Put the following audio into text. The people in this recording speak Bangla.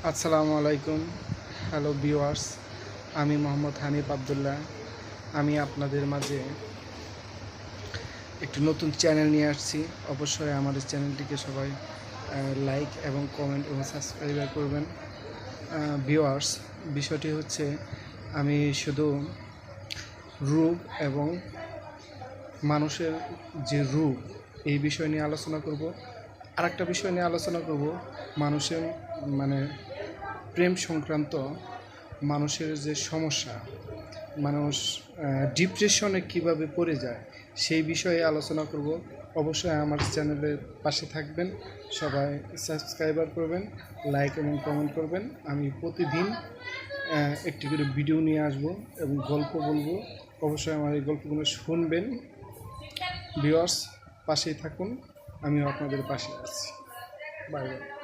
আসসালামু আলাইকুম। হ্যালো ভিউয়ার্স, আমি মোহাম্মদ হানিফ আবদুল্লাহ। আমি আপনাদের মাঝে একটি নতুন চ্যানেল নিয়ে আসছি। অবশ্যই আমাদের চ্যানেলটিকে সবাই লাইক এবং কমেন্ট এবং সাবস্ক্রাইব করবেন। ভিউয়ার্স, বিষয়টি হচ্ছে আমি শুধু রূপ এবং মানুষের যে রূপ এই বিষয় নিয়ে আলোচনা করব। আরেকটা বিষয় নিয়ে আলোচনা করব, মানুষের মানে প্রেম সংক্রান্ত মানুষের যে সমস্যা, মানুষ ডিপ্রেশনে কিভাবে পড়ে যায় সেই বিষয়ে আলোচনা করব। অবশ্যই আমার চ্যানেলের পাশে থাকবেন, সবাই সাবস্ক্রাইবার করবেন, লাইক এবং কমেন্ট করবেন। আমি প্রতিদিন একটি করে ভিডিও নিয়ে আসব এবং গল্প বলবো। অবশ্যই আমার এই গল্পগুলো শুনবেন। ভিউয়ার্স, পাশেই থাকুন, আমিও আপনাদের পাশে আছি। Bye bye.